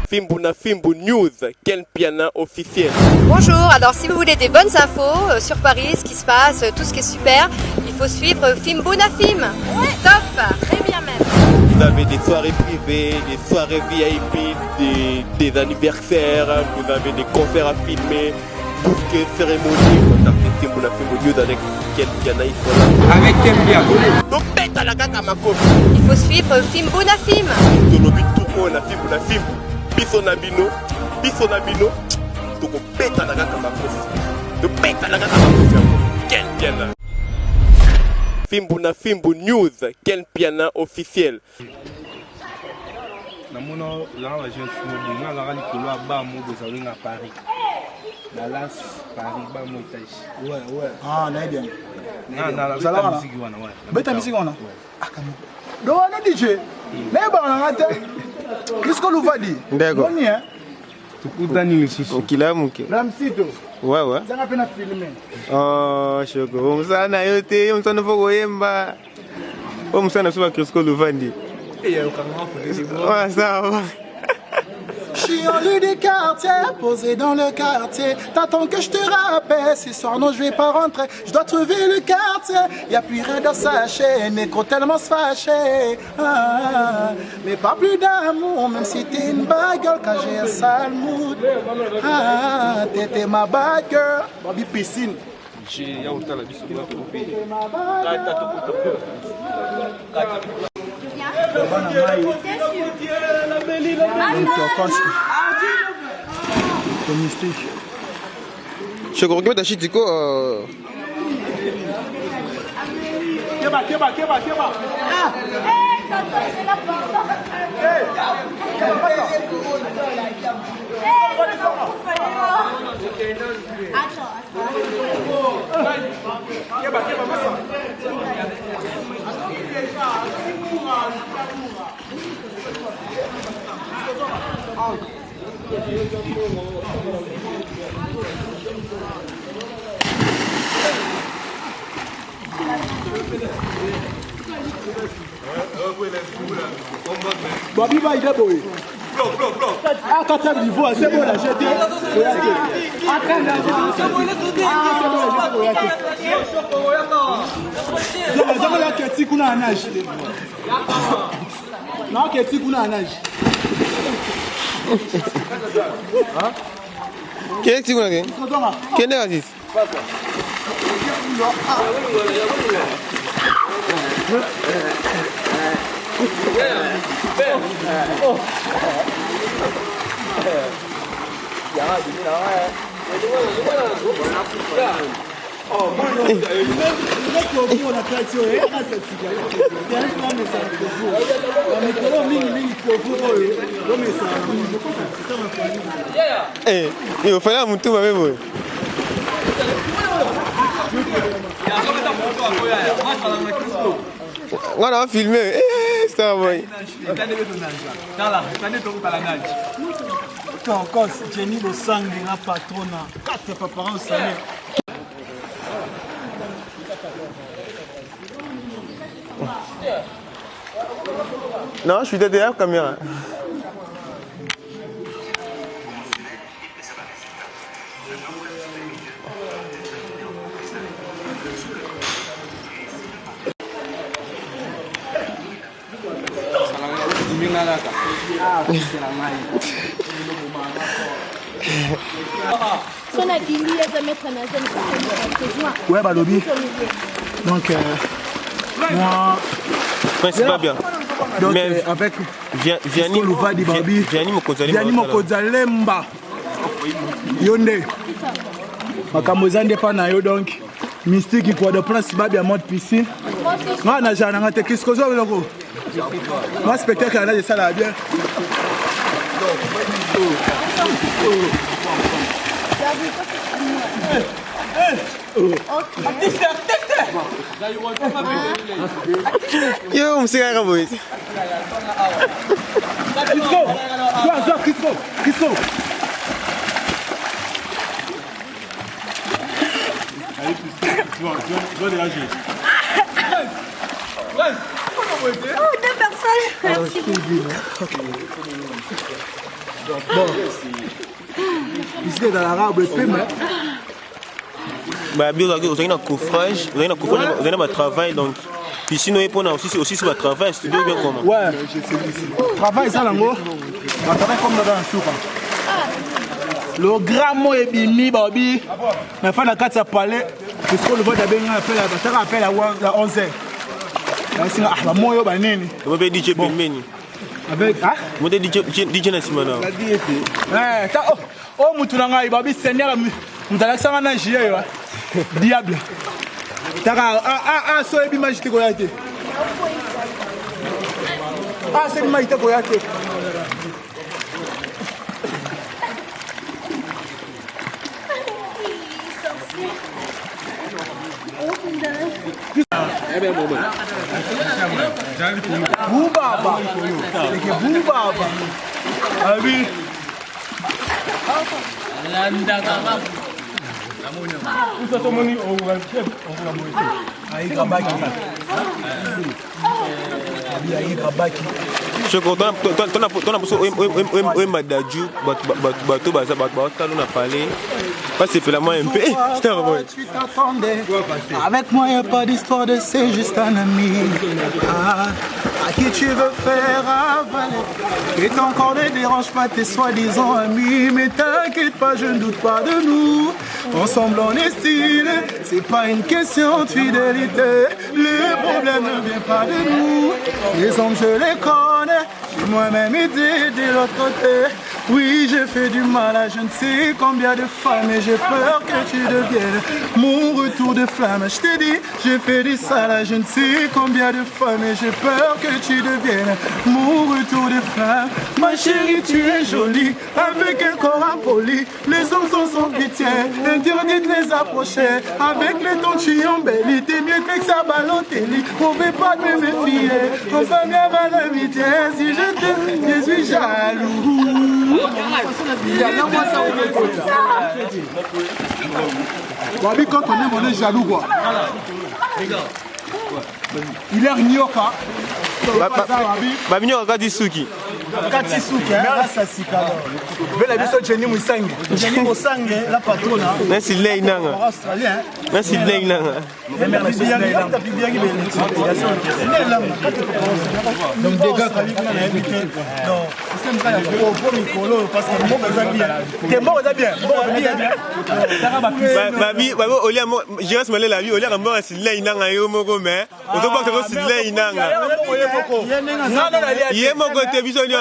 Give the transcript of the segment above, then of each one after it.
Fimbuna Fimbu News, Ken Piana officiel. Bonjour, alors si vous voulez des bonnes infos sur Paris, ce qui se passe, tout ce qui est super, il faut suivre Fimbuna Film. Top, très bien même. Vous avez des soirées privées, des soirées VIP, des anniversaires, vous avez des concerts à filmer, tout ce qui est cérémonie. Contactez Fimbuna Fimbu News avec Ken Piana, ils sont là. Avec Ken Piana. Donc pète à la gata ma copie. Il faut suivre Fimbuna Film. Tolobi tout le monde Fimbuna Fimbu. Biso Nabino, donc on pète à la gata ma copie. Donc pète à la gata ma copie. Ken Piana. Fimbuna Fimbu News, Ken Piana officiel. Namona la jeune fille na la rali kolo ba mo de salon à Paris. Dallas Paris ba mo étage. Ouais. Ah, na bien. Na la musique wana ouais. Beta musique wana. Ah kama. Do wana DJ. Mais ba na ngata. Qu'est-ce que l'ouvadi? Ndego. Nani hein? Tukutani lisusu. Okila muke. Ramsito. Ouais. Zanga pena filmer. Oh, shoko. Umsana yote, umsana foko yemba. Umsana suba Crisco Luvandi. Ouais, ça va. Je suis en lieu des quartiers, posé dans le quartier. T'attends que je te rappelle, ce soir non je vais pas rentrer. Je dois trouver le quartier, y'a plus rien dans sa chaîne. Nécro tellement se fâché. Mais pas plus d'amour, même si t'es une bad girl. Quand j'ai un sale mood, t'étais ma bad girl. Bobby piscine. J'ai yaouta la biso la tropé. Je crois que Chitiko. Keba. Ah! Bobby va y débrouiller. Ah, quand tu as du voix, c'est bon là, j'ai dit. Quel est ce que quel est il fallait un mouton même. On a filmé. Ça va. Encore Jenny de sang de la patrona. 4 paparons au salaire. Non, je suis derrière la caméra. Ouais, bah lobby. Donc, moi. Ouais, c'est pas bien. Donc, mais avec Vianney Mokozalemba. Yonde. Makamozande pa na yo donc. Mystique quoi de principal bien mode piscine. Moi na jana ngate kisko zo loko. Moi spectacle là de ça là bien. Yo, monsieur Araboy. Kisko. Tu vas dégager. Oh, 2 personnes. Merci. Bon. Ici, dans l'arabe, le paiement. Bah, bien, vous avez un coffrage, vous avez un travail, donc. Puis sinon, il aussi sur le travail, c'est bien comment? Ouais, travail, ça, l'ango. Travail comme dans un soupe. Le grand mot est bimi, Bobby. Mais fin de la carte, ça parlait. Parce que le vote d'abord, on appelle à 11h. Ah, moi, je vais aller. Vous avez dit que Pelmeni. Avec, hein? Vous avez dit que Nassimana. Oh, Moutoulanga, Bobby, Seigneur, nous allons faire un jeu. Diable. Ah, c'est une magique de Goyate. Ah, c'est une magique de Goyate. Boubaba. Boubaba. Ah oui. Je suis content, tu avec moi, il n'y a pas d'histoire de c'est juste un ami. À qui tu veux faire avaler. Et ton corps ne dérange pas tes soi-disant amis. Mais t'inquiète pas, je ne doute pas de nous. Ensemble, on est stylé. C'est pas une question de fidélité. Le problème ne vient pas de nous. Les hommes, je les connais. J'ai moi-même été de l'autre côté. Oui, j'ai fait du mal à je ne sais combien de femmes et j'ai peur que tu deviennes mon retour de flamme. Je t'ai dit, j'ai fait du sale à je ne sais combien de femmes et j'ai peur que tu deviennes mon retour de flamme. Ma chérie, tu es jolie, avec un corps impoli. Les hommes sont sans pitié, interdit de les approcher. Avec les tons, tu embellis, t'es mieux que ça Balotelli. On ne veut pas me méfier, enfin bien va l'amitié. Si je t'aime, je suis jaloux. Wabi, quand on est jaloux, quoi. Il est Nyoka. Babi Nyoka Katisuki. Katisuki, ça c'est calme. Vela biso Jenny Musange. Jenny Musange, la patronne. Merci Leïnanga. Merci Leïnanga. Donc des gars qui ont invité. Non, c'est ça il faut Nicolo parce que bon ça bien. T'es bon ça bien. Babi, Olia Jiras Malé la vie, Olia Rambo c'est Leïnanga yo moko mais. On doit pas que c'est Leïnanga. Yé moko te biso nyonso.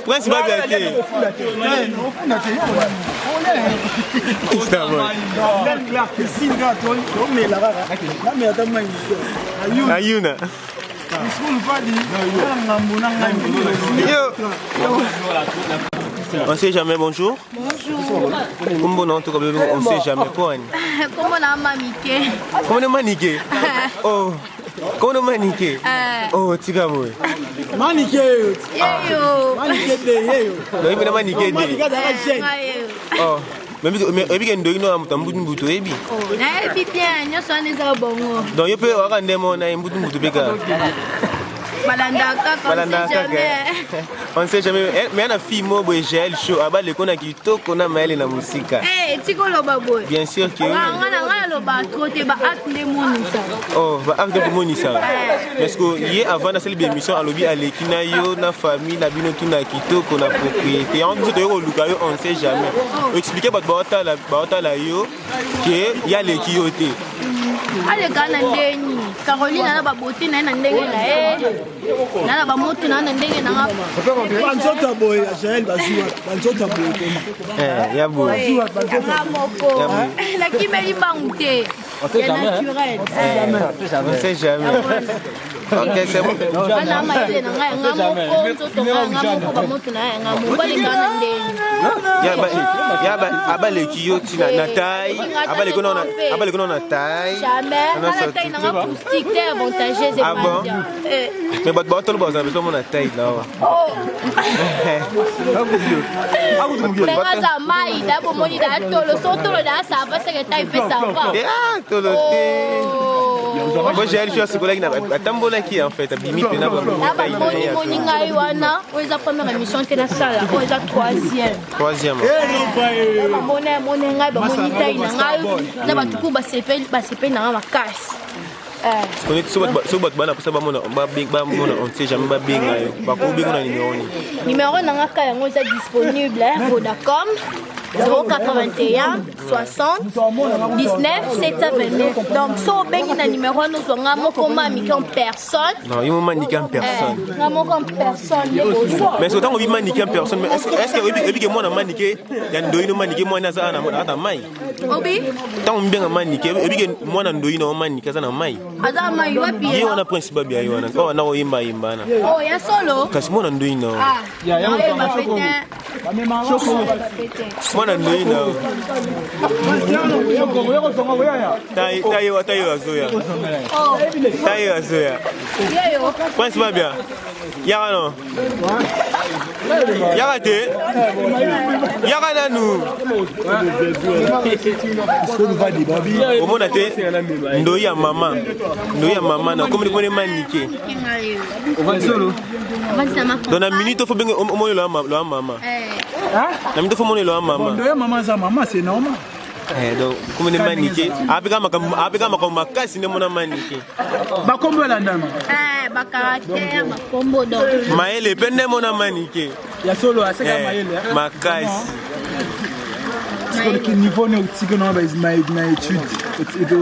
Prince Babete. Ayuna. On sait jamais bonjour. Bonjour. Comment on sait jamais quoi. Comment on a maniqué? Comment on a maniqué? Oh. Comment on a maniqué? Oh, tika boy. Maniqué. Yo. Maniqué de yo. Non, il m'a maniqué de. Oh. Mais bien de no am tambutu mbutu ebi. Oh, na ebi bien, nyoso aneza bongo. Donc yo pe waka ndemo na mbutu mbutu beka. On sait jamais. Mais on a fille mo boy gel show aba le kona kitoko na maele na musika. Eh, tiko loba boy. Bien sûr que. Ngana loba côté ba acte de monisa. Oh, ba acte de monisa. Parce que hier avant na celle émission à lobby à lekina yo na famille na bino tuna kitoko na propriété. On dit to luka yo on sait jamais. Expliquer ba la yo que y a les kioté. Ale kana ndeni. Caroline na ba beauté na ndenge na na ba moto na ndenge na nga. Banzota boy, Jael bazua. Banzota boy. Ya boy. La kimeli bangte. C'est naturel. On sait jamais. Ok, c'est bon. Abale kiyoti na taille, abale kono na taille. Jamais. Na taille na acoustique, c'est avantageux et bien. Mais ba to ba za beso na taille là. Benga za mai da bo moni da tolo so tolo da sa ba se que taille pe sa va. Ah, tolo te. Moi j'ai allé sur ce collègue à Tambola qui en fait a bimi pena ba. Moni ngai wana, oza première émission te na sala, oza troisième. Troisième. Moni ngai ba moni tai na ngai, na ba tuku ba sepe na makasi. Connais so bat bana pour ça ba mona on sait jamais ba benga yo. Ba ko benga na numéro ni. Numéro na ngaka yango eza disponible Vodacom 081 60 19 729. Donc si on bengi na numéro nous on a moko mami en personne. Non, il m'a maniqué en personne. Na moko en personne. Mais c'est autant on vit maniqué en personne, mais est-ce que moi na maniqué, il y a ndoino maniqué moi na za na ata mai. Obi? Tant on bien maniqué, et puis moi na ndoino maniqué za na mai. Ada mai wapi? Ye wana principal bia yo wana. Oh na oyimba na. Oh ya solo. Kasi moi na ndoino. Ah. Ya ya ma fete. Mwana ndoina. Tayo azoya. Tayo azoya. Prince Babia. Yaka no. Yaka te. Yaka nanu. Omona te. Ndoya mama. Ndoya mama na comme les maniqué. Dans la minute il faut bien omoyo la mama. Na minute faut omoyo la mama. Ndoya mama za mama c'est normal. Donc comme les maniqué. Apika makasi ne mona maniqué. Ba kombo la ndama. Ba caractère, ba combo donc. Maele pende mona maniqué. Ya solo aseka maele. Makasi. Parce que niveau ne utique non ba na étude. Et de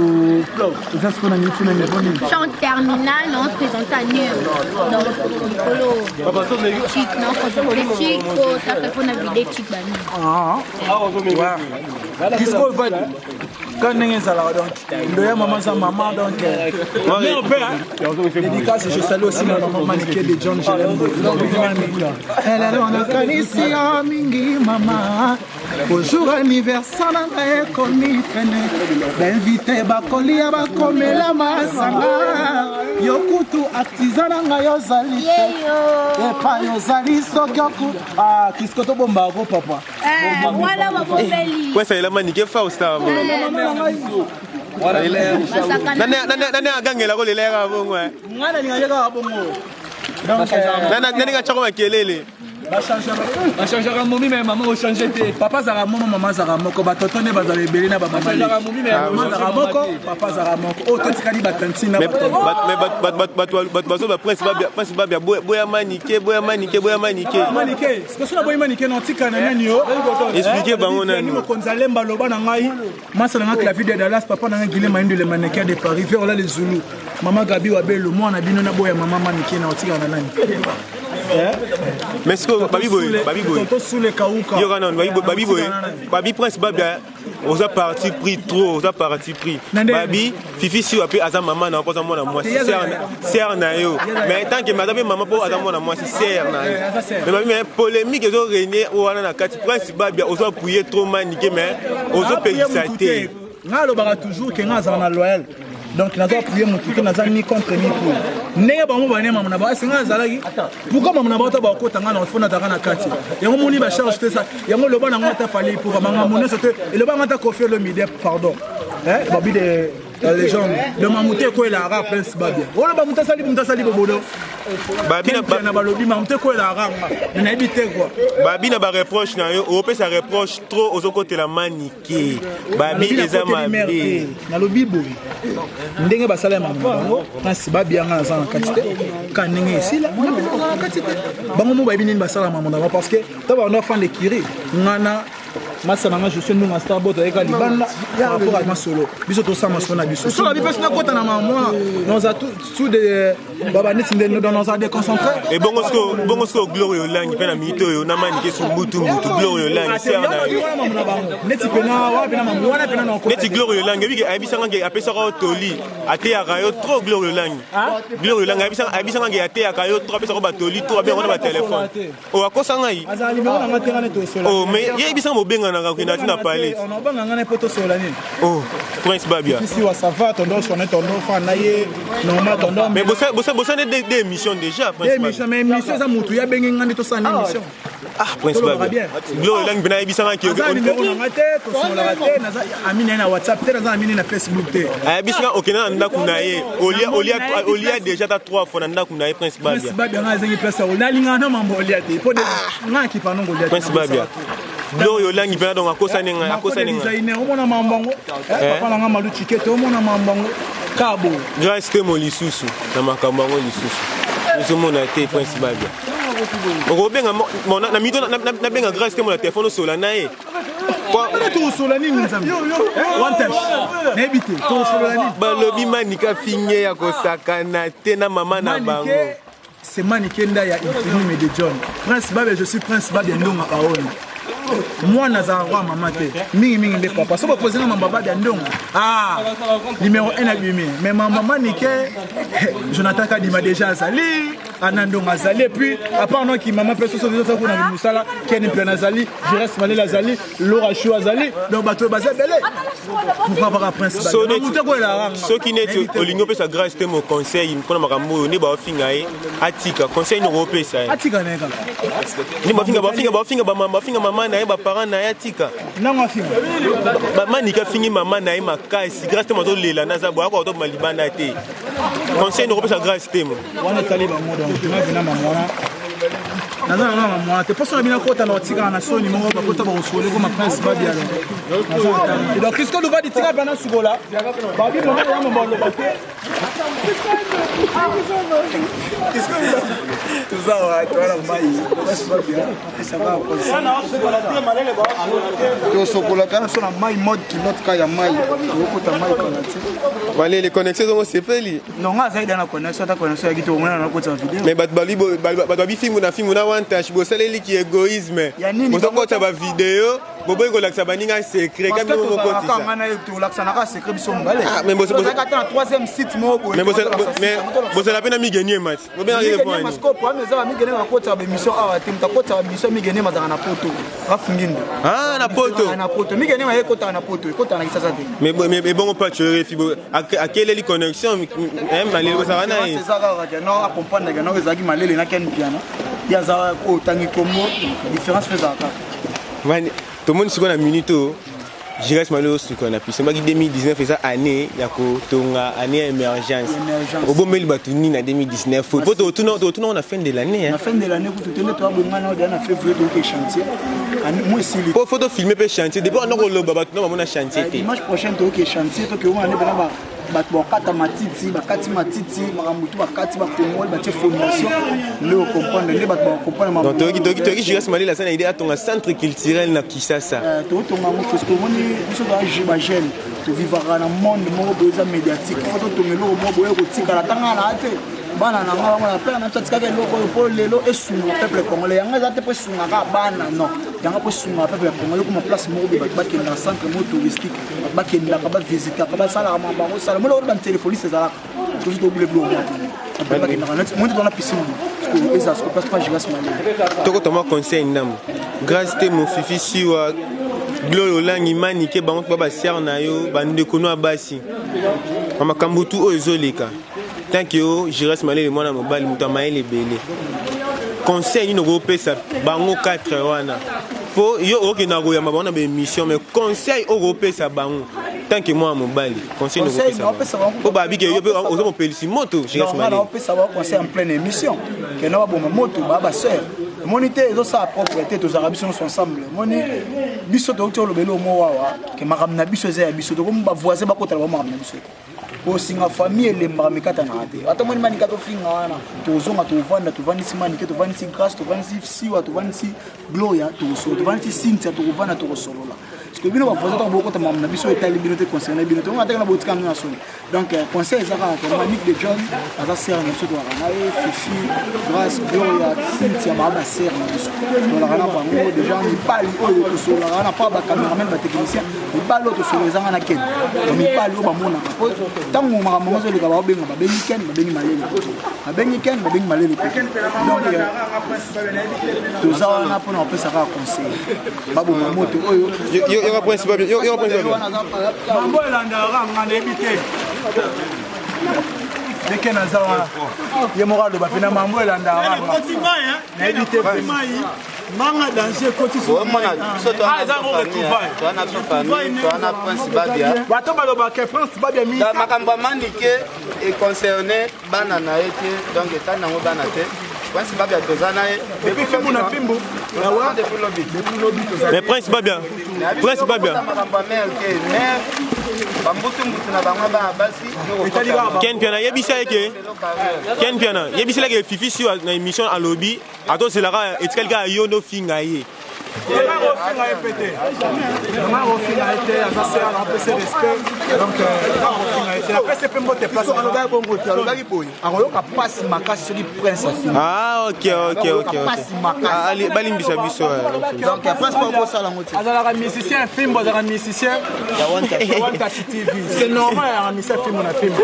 ça ce qu'on a mis sur le niveau. En terminale non présenté à New. Donc Nicolo. Chic non quand chic ça fait une vidéo chic bani. Qu'est-ce qu'on va quand n'est ça là donc ndoya maman sa maman donc mon père dédicace je salue aussi ma maman maniquée de John Jerem elle est on a canisi mingi maman bonjour anniversaire na ekomi traîner d'invité bakolia bakomela masanga yokutu artisan nga yozali epa yozali soki qu'est-ce que to bomba ko papa voilà ma belle ouais ça il a maniqué Fausta nani agangela ko leleka bongo ngana ningayeka bongo donc nani ngachako makelele ba changera momi mais maman o changer te papa zara momo maman zara moko ba totone ba zara belina ba maman zara momi mais maman zara moko papa zara moko o to tikali ba tantina mais bazo ba prince ba boya maniqué est-ce que ça boya maniqué non tikana nani yo expliquer bango nani mo konzalemba loba na ngai masala nga la vie de Dallas papa na ngile maindo le mannequin de Paris vers là les Zulu maman Gabi wa belo mo na bino na boya maman maniqué na tikana nani. Mais ce que Babi Boy Babi Prince Babia aux a parti pris trop Babi Fifi si après Azam maman n'a pas moi moi c'est na yo mais tant que madame maman pour Azam moi c'est serre na mais Babi mais polémique ils ont régné au na kati Prince Babia aux a pouillé trop maniqué mais aux a payé ça té ngalo bara toujours que ngaza na loyal. Donc nous avons prié mon tuto nous avons mis contre ni pour n'est pas mon bané maman ba singa zalaki pourquoi maman ba ta ba ko tanga na fona tanga na kati yango moni ba charge ça yango le ba na ngata fali pour maman mona c'était le ba ngata ko faire le midi pardon babi de la légende de mamouté ko la rap Prince Babia wala ba mutasali bobodo babi na balobi mamouté ko la rap na habité quoi babi na ba reproche na yo o pe ça reproche trop aux côtés la maniqué babi les amabi na lobi boy ndenge basala maman Prince Babia nga za na katite ka ndenge esila na katite bango mo babi nini basala maman parce que taba on a fan de Kiri ngana masana nga je suis nous master bot avec Alibanda par rapport à ma solo biso to sama sona biso so la bi personne kota na maman nous a tout de baba neti ndeno dans nos a déconcentré et bongo sko glory olangi pe na minute yo na maniqué sur mutu glory olangi serre na neti pena wa pena maman wana pena na ko neti glory olangi bi abisanga nge apesa ko toli ate ya kayo trop glory olangi abisanga nge ate ya kayo trop apesa ko batoli trop bien on ba téléphone o akosanga yi azali numéro na ngate ngane to solo oh mais ye abisanga benga na kakina tu na parler. On a banga ngana poto solani. Oh, Prince Babia. Ici wa ça va ton dos sonner ton dos fa naye normal ton dos. Mais bossa des émissions déjà Prince Babia. Des émissions mais émission za mutu ya benga ngani to sa émission. Ah Prince Babia. Gloire lang bina ibisanga ki. On ngate to sola rate na za amina na WhatsApp te na za amina na Facebook te. Ah bisanga okena na kunaye. Olia déjà ta 3 fois na kunaye Prince Babia. Prince Babia nga zengi pesa na linga na mambo olia te. Po de nga ki pa nongo olia. Prince Babia. Gloire lang bina donc akosa ninga designer omona mambango. Papa na nga malu chikete omona mambango. Kabo. Grâce mo lisusu na makambo ngo lisusu. Nous mona te Prince Babia. Obenga na mito na benga grâce te mo na téléphone sola nae. Quoi tout solani nzambi. One touch. Nebite tout solani. Balobi manika finye ya kosakana te na mama na bango. C'est Manikenda ya Infinime de John. Prince Babia, je suis Prince Babia Ndonga Aoni. Moi naza roi mama te. Mingi nde papa. So poser na mama Babia Ndonga. Ah, numéro 1 à lui mais maman Manike Jonathan Kadima déjà azali, Anandonga azali puis à part non qui maman personne sur ça kuna musala, Ken Plan azali, je reste malé azali, Laura Chou azali, donc bateau bazé belé. Pourquoi pas Prince Babia? Ce qui n'est olingo pe sa grâce te mon conseil, mpona makambo ne ba finga e atika conseil no pe sa. Atika neka. Ni ba finga mama na e ba parent na atika. Nango finga. Ba manika fingi mama na e makasi grâce te mato lela na za bo ako malibana te. Conseil no pe sa grâce te mo. Wana taliba modo na bina mamona. Naza na mamona te poso na bina kota na tika na soni mongo ba kota ba osole ko ma Prince Babia. Donc qu'est-ce qu'on va dire tika bana sugola? Ba bi mama ya mambo lo bate. Qu'est-ce que tout ça va toi la maille. Ça va to sokola kana so na maille mode qui note ka ya maille. Ko ta maille kana ti. Wale les connexions sont sepeli. Non nga zaida na connexion ta connexion ya kitu mwana na kota video. Mais bat film na one touch bo saleli ki égoïsme. Bo to kota ba vidéo, bo boy la sabaninga secret quand même mo koti ça. Nga na to la sana ka secret biso mbale. Ah mais bo ka ta troisième site mo bo. Mais bo la peine mi gagner match. Bo bien aller point. Parce que problème za mi gagner na kota ba émission a te mtakota ba émission mi gagner mazanga na poto. Rafungindo. Ah na poto. Na poto. Mi gagner ma kota na poto. Kota na kisasa te. Mais bon pas tu refi à quelle est la connexion malele bo ça va na. C'est ça ka non accompagner na ezaki malele na ken piano. Ya za ko tangi komo différence fait ça. Tout le monde se connaît la minute. Je reste malheureux sur qu'on a pu. C'est moi qui 2019 fait ça année, il y a tonga année émergence. Au bon mail batuni en 2019. Faut tout on a fin de l'année. La fin de l'année pour tout le temps bon on a fait vrai donc chantier. Moi aussi faut photo filmer pe chantier. Depuis on a le baba non on a chantier. Dimanche prochain donc chantier donc on est vraiment bakata matiti bakati matiti maramutu bakati bakomol batie fondation le comprendre le comprendre donc toi je reste malé la scène idée à ton centre culturel na Kisasa to to mamu parce que moni biso ba jeune to vivre dans monde mo besoin médiatique faut to melo mo boye ko tika la tanga na ate bana na ngala ngala pe na tsatika ke loko po lelo esunga peuple congolais yanga za te po sunga ka bana non yanga po sunga peuple congolais comme place mo be ba ke na centre mo touristique ba ke na ba visiter ba sala mamba mo sala mo lo ba téléphone c'est ça tout to bule blo ba ke na net mo dans la piscine parce que ça se passe pas jiras malé to ko toma conseil ndam grâce te mo fifi siwa Gloire langi manike bango ba ser na yo bande kono abasi mama kambutu o ezoleka tant que je reste malé le mona mobile muta maele belé conseil ni go pesa bango 4 wana po yo okina go ya mabona be mission mais conseil o go pesa bango tant que moi mobile conseil no go pesa o ba bike yo pe o mo pelisi moto je reste malé on peut savoir conseil en pleine émission que na ba moto ba sœur monité zo sa propriété to zarabison ensemble moni biso to to lobelo mo wawa ke makamna biso za biso to ko ba voisin ba kotala ba makamna biso o singa famille le makamikata na ate ata moni manika to finga wana to zonga to vanda to vandi simani ke to vandi si grâce to vandi si siwa to vandi si gloria to so to vandi si sintia to vanda to solola que bino ba faisait beaucoup de mamna biso etali bino te concerné bino to ngata na botika ngana soni donc conseil ezaka ko Monique de John aza sœur na biso to na Fifi grâce Gloria Cynthia ba sœur na biso to la rana bango déjà ni pali oyo to so la rana pa ba cameraman ba technicien ni palo to so ezanga na ken ni pali o ba mona ko tango makambo zo le ka ba benga ba bengi ken ba bengi malele ba bengi ken ba bengi malele donc to za wana po na pesa ka conseil babu mamoto oyo yo principal bien yo principal mambo elanda ngana ebite deke na zawa ye moral ba fina mambo elanda ngana ebite manga danger côté so mana so to ana famille to ana principal bien bato baloba ke France ba bien mi makambo mandike et concerné bana na ete donc eta nango bana te Prince Babia tozana depuis fimbo na fimbo mais Prince Babia Ken Piana yebisa eke Ken Piana yebisa leke Fifi sur na émission à lobby ato c'est la etikali ka yo no finga ye ah ok allez balimbisa biso donc après pas ça la moitié azala musicien film bazala musicien ya TV c'est normal ya musicien film na film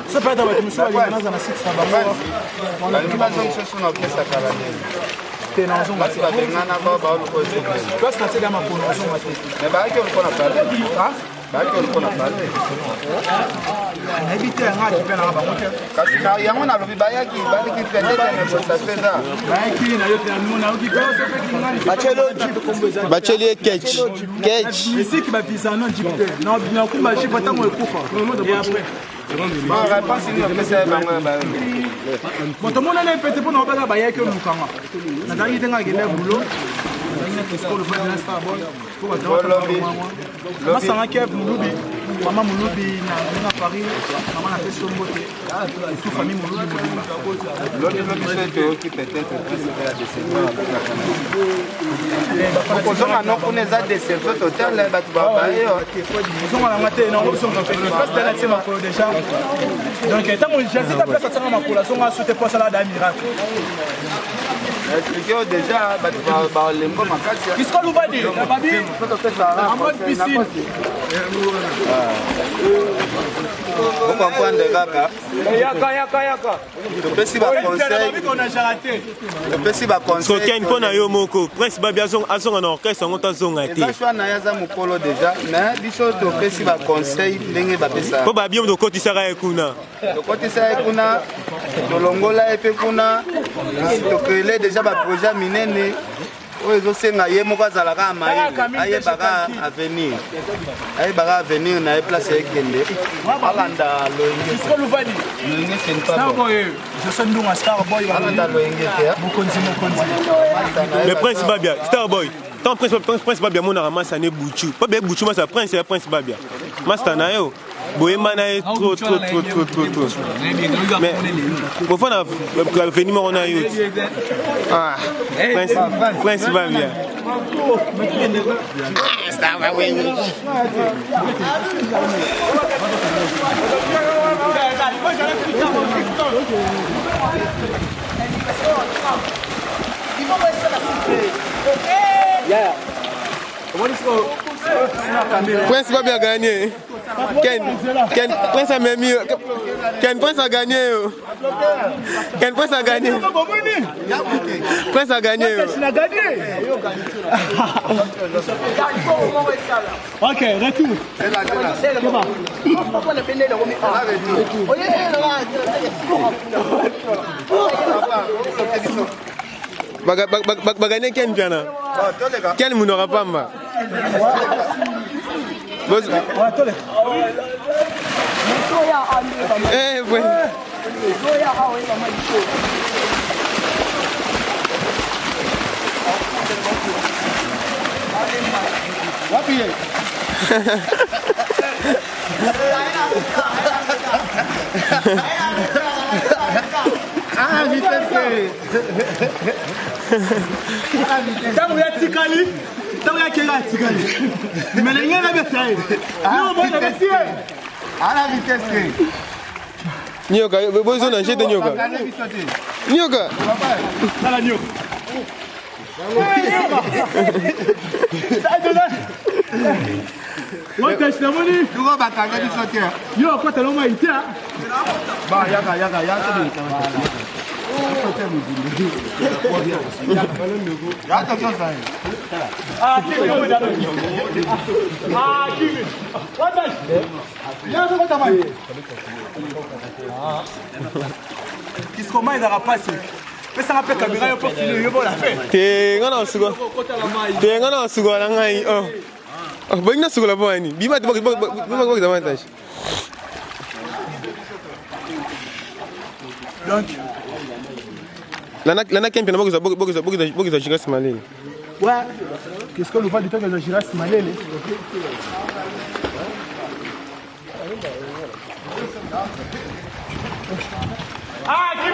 c'est pas dans la musique ya na na site ça ba on a pas besoin de ça na pesa kala tenanzo ngati ba tengana ba ba ko se parce que c'est ma promotion ngati mais ba ke on a parlé ah ba ke on a parlé habité ngati pe na ba moto kasi na yango na lobi ba yaki ba ki peut-être na ko ça fait ça ba ki na yo te amona o ki ko se pe ki ngani bacheli catch ici qui va visa non jipte na kumba jipa tango ekufa et après ba réponse ni on essaie ba ngaba bon tout le monde est pété pour nous ba ba yaki lukanga na dangi tenga gele bulo na kisko le fa na star boy pour ba tawa masanga ke mulubi mama mulubi na Paris mama na question bote toute famille mulubi l'autre c'est qui peut-être plus la décision on a non connaît décision totale ba tu ba on a maté non on se passe dans la team déjà donc tant que j'ai ta place à ma collation à sauter pas ça là d'Amirak expliqué déjà ba lembo makasi qu'est-ce qu'on va dire babi en mode piscine on comprendre kaka yaka topesi ba conseil so ken pona yo moko Prince Babia azonga na orchestre ngota zonga te ça na yaza mukolo déjà mais biso topesi ba conseil ndenge ba pesa po babio ndo kotisaka ekuna tolongola epe kuna tokele déjà ba projet minene oyo ezosenga ye moko azalaka amayi ayebaka avenir na ye place ekende alanda loyenge alanda loyenge te mais Prince Babia Starboy tant Prince Babia mona ramasa ne buchu pas be buchu masa Prince Babia master na yo boyema na ye trop mais bon fana venir on a eu ah Prince Babia ça va oui Prince Babia a gagné. Ken Prince a même Ken Prince a gagné. Ken Prince a gagné. Prince a gagné. Ok, retour. Bagagné Ken Piana. Ken Mounora Pamba. Eh, ouais. Ah, vitesse. Tango ya tikali. Nyoka, besoin d'un jet de nyoka. Nyoka. Lana Kempi na bogi za Giras Malele. Ouais. Qu'est-ce qu'on nous va du temps de Giras Malele? Ah, quand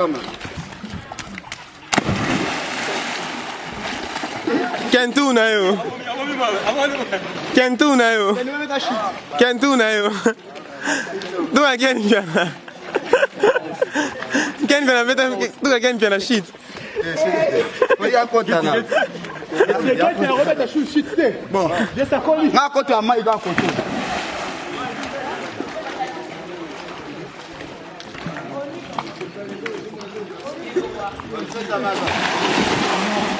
même. Kentu na yo. Do again jana. Ken vena beta do again jana shit. Bon, na kote ama iga kote.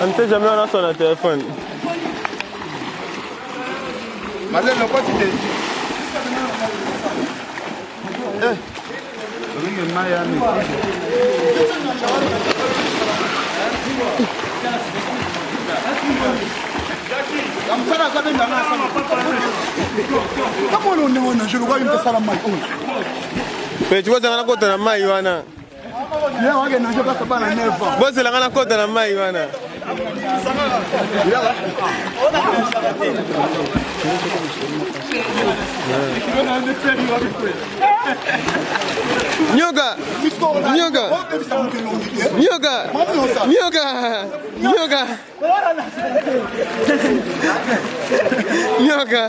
On ne sait jamais on a son téléphone. Malé le quantité. Mais tu vois ça na kota na mai wana. Boss la kana kota na mai wana. Nyoka. Nyoka. Nyoka. Nyoka. Nyoka. Nyoka.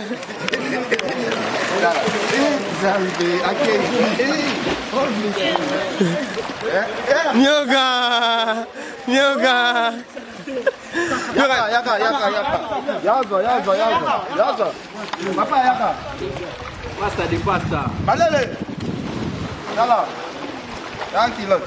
Nyoka. Nyoka. Yaza. Papa yaka. Pasta de pasta. Malele. Yala. Yankilot.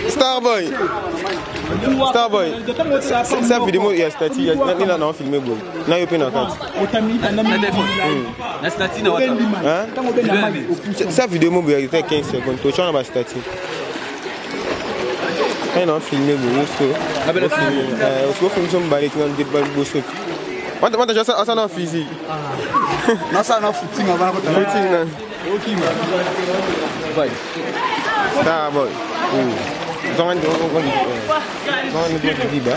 Starboy. Starboy. Ça vidéo il y a statut, il a non filmé bon. Là il peut en compte. La statut na WhatsApp. Hein? Ça vidéo il y a 15 secondes. Tu as un statut. Quand on filmé bon, on filme son balai tu as des balles bosso. On t'a déjà ça en physique. Non ça non footing avant que tu Boy. Starboy. Jangan tiba.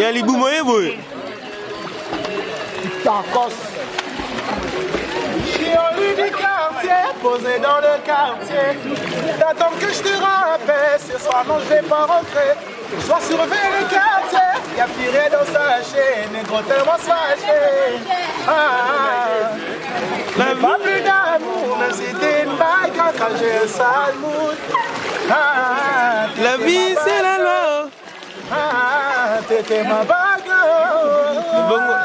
Ya libu moye boy. Tacos. Chioli du quartier, posé dans le quartier. T'attends que je te rappelle, ce soir non je vais pas rentrer. Je dois surveiller le quartier, y'a piré dans sa chaîne, négro tellement fâché. J'ai pas plus d'amour, même si t'es une bague, quand j'ai un sale mood. La vie c'est la loi. T'étais ma bague.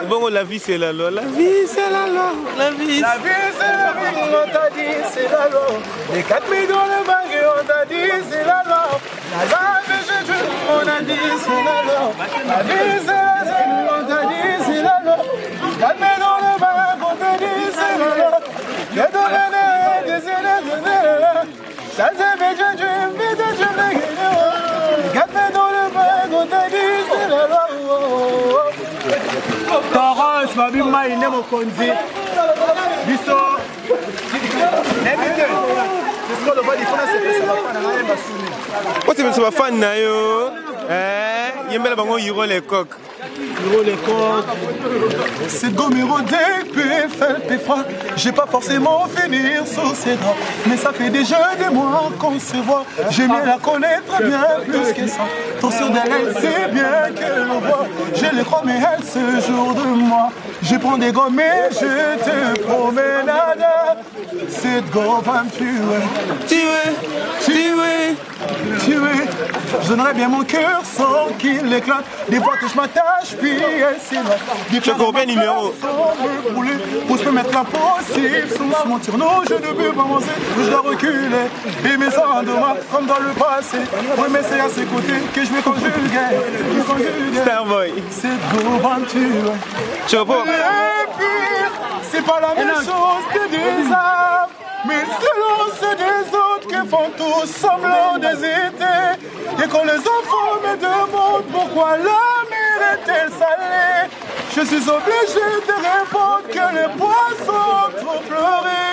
Bon, la vie c'est la loi. La vie c'est la loi. La vie c'est la vie, on t'a dit c'est la loi. Les 4 000 dans le bague, on t'a dit c'est la loi. On a dit c'est la loi. La vie c'est la vie, on t'a dit c'est la loi. 4 000 dans le bague, on t'a dit c'est la loi. Je te donne des élèves. Ça c'est fait, je vais te dire. 4 000 dans le bague, on t'a dit c'est la loi. Taras, ma vie m'a iné mon conduit. Bisso. Oh, c'est ma fan na yo. Eh, yembela bango yiro les coques. C'est gomme érodée, puis froid. J'ai pas forcément finir sous ses draps. Mais ça fait déjà des mois qu'on se voit. J'aimais la connaître bien plus que ça. Trop sûre d'elle, elle sait bien qu'elle le voit. Je les crois, mais elle se joue de moi. Je prends des gommes et je te promets nada. Cette gomme va me tuer. Tuer. Je donnerais bien mon cœur sans qu'il éclate. Des fois que je m'attache, puis elle s'éloigne. Je comprends numéro. Pour se mettre l'impossible sous mon tourneau, je ne peux pas avancer, je dois reculer. Et mes sangs de moi, comme dans le passé. Oui, mais c'est à ses côtés que je me conjugue. Starboy. Cette gourventure. Chapeau. Le pire, c'est pas la même chose que des âmes. Mais selon ceux des autres qui font tous semblant d'hésiter. Et quand les enfants me demandent pourquoi la mer est-elle salée, je suis obligé de répondre que les poissons ont trop pleuré.